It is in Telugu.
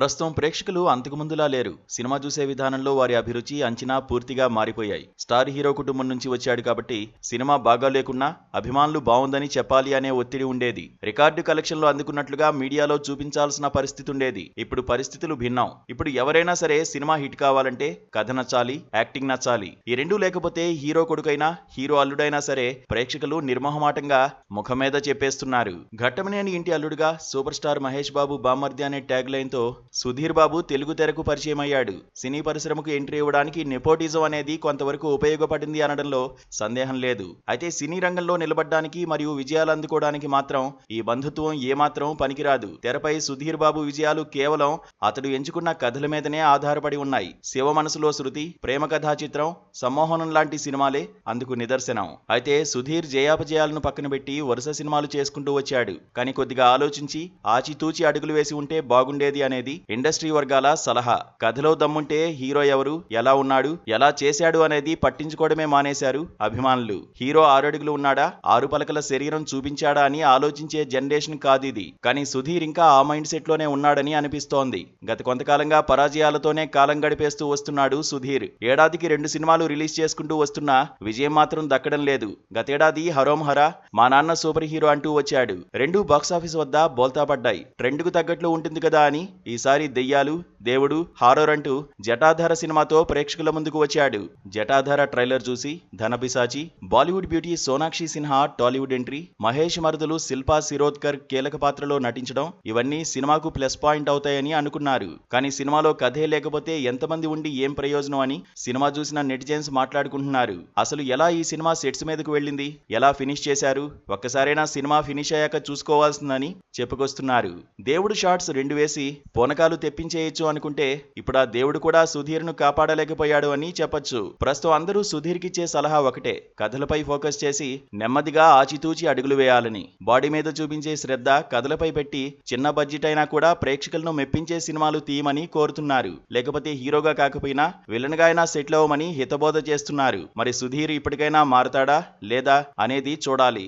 ప్రస్తుతం ప్రేక్షకులు అంతకుముందులా లేరు. సినిమా చూసే విధానంలో వారి అభిరుచి, అంచనా పూర్తిగా మారిపోయాయి. స్టార్ హీరో కుటుంబం నుంచి వచ్చాడు కాబట్టి సినిమా బాగా లేకున్నా అభిమానులు బావుందని చెప్పాలి అనే ఒత్తిడి ఉండేది. రికార్డు కలెక్షన్లు అందుకున్నట్లుగా మీడియాలో చూపించాల్సిన పరిస్థితి ఉండేది. ఇప్పుడు పరిస్థితులు భిన్నం. ఇప్పుడు ఎవరైనా సరే సినిమా హిట్ కావాలంటే కథ నచ్చాలి, యాక్టింగ్ నచ్చాలి. ఈ రెండూ లేకపోతే హీరో కొడుకైనా, హీరో అల్లుడైనా సరే ప్రేక్షకులు నిర్మోహమాటంగా ముఖం మీద చెప్పేస్తున్నారు. ఘట్టమనేని ఇంటి అల్లుడుగా సూపర్ స్టార్ మహేష్ బాబు బామ్మర్ది అనే ట్యాగ్ లైన్ తో సుధీర్ బాబు తెలుగు తెరకు పరిచయం అయ్యాడు. సినీ పరిశ్రమకు ఎంట్రీ ఇవ్వడానికి నెపోటిజం అనేది కొంతవరకు ఉపయోగపడింది అనడంలో సందేహం లేదు. అయితే సినీ రంగంలో నిలబడ్డానికి మరియు విజయాలు అందుకోవడానికి మాత్రం ఈ బంధుత్వం ఏమాత్రం పనికిరాదు. తెరపై సుధీర్ బాబు విజయాలు కేవలం అతడు ఎంచుకున్న కథల మీదనే ఆధారపడి ఉన్నాయి. శివ మనసులో శృతి, ప్రేమ కథా చిత్రం, సమ్మోహనం లాంటి సినిమాలే అందుకు నిదర్శనం. అయితే సుధీర్ జయాపజయాలను పక్కన పెట్టి వరుస సినిమాలు చేసుకుంటూ వచ్చాడు. కానీ కొద్దిగా ఆలోచించి ఆచితూచి అడుగులు వేసి ఉంటే బాగుండేది అనేది ఇండస్ట్రీ వర్గాల సలహా. కథలో దమ్ముంటే హీరో ఎవరు, ఎలా ఉన్నాడు, ఎలా చేశాడు అనేది పట్టించుకోవడమే మానేశారు అభిమానులు. హీరో 6 అడుగులు ఉన్నాడా, 6 పలకల శరీరం చూపించాడా అని ఆలోచించే జనరేషన్ కాదిది. కానీ సుధీర్ ఇంకా ఆ మైండ్ సెట్ లోనే ఉన్నాడని అనిపిస్తోంది. గత కొంతకాలంగా పరాజయాలతోనే కాలం గడిపేస్తూ వస్తున్నాడు సుధీర్. ఏడాదికి 2 సినిమాలు రిలీజ్ చేసుకుంటూ వస్తున్నా విజయం మాత్రం దక్కడం లేదు. గతేడాది హరోం హరా, మా నాన్న సూపర్ హీరో అంటూ వచ్చాడు. 2 బాక్సాఫీస్ వద్ద బోల్తా పడ్డాయి. ట్రెండ్ కు తగ్గట్లు ఉంటుంది కదా అని ఈసారి దెయ్యాలు, దేవుడు, హారర్ అంటూ జటాధార సినిమాతో ప్రేక్షకుల ముందుకు వచ్చాడు. జటాధార ట్రైలర్ చూసి ధనపిశాచి, బాలీవుడ్ బ్యూటీ సోనాక్షి సిన్హా టాలీవుడ్ ఎంట్రీ, మహేష్ మరుదులు శిల్పా శిరోద్కర్ కీలక పాత్రలో నటించడం ఇవన్నీ సినిమాకు ప్లస్ పాయింట్ అవుతాయని అనుకున్నారు. కానీ సినిమాలో కథే లేకపోతే ఎంతమంది ఉండి ఏం ప్రయోజనం అని సినిమా చూసిన నెటిజన్స్ మాట్లాడుకుంటున్నారు. అసలు ఎలా ఈ సినిమా సెట్స్ మీదకు వెళ్ళింది, ఎలా ఫినిష్ చేశారు, ఒక్కసారైనా సినిమా ఫినిష్ అయ్యాక చూసుకోవాల్సిందని చెప్పుకొస్తున్నారు. దేవుడు షాట్స్ 2 వేసి పూనకాలు తెప్పించేయచ్చు అనుకుంటే ఇప్పుడు ఆ దేవుడు కూడా సుధీర్ ను కాపాడలేకపోయాడు అని చెప్పొచ్చు. ప్రస్తుతం అందరూ సుధీర్ కిచ్చే సలహా ఒకటే, కథలపై ఫోకస్ చేసి నెమ్మదిగా ఆచితూచి అడుగులు వేయాలని. బాడీ మీద చూపించే శ్రద్ధ కథలపై పెట్టి చిన్న బడ్జెట్ అయినా కూడా ప్రేక్షకులను మెప్పించే సినిమాలు తీయమని కోరుతున్నారు. లేకపోతే హీరోగా కాకపోయినా విలన్ గా అయినా సెటిల్ అవ్వమని హితబోధ చేస్తున్నారు. మరి సుధీర్ ఇప్పటికైనా మారతాడా లేదా అనేది చూడాలి.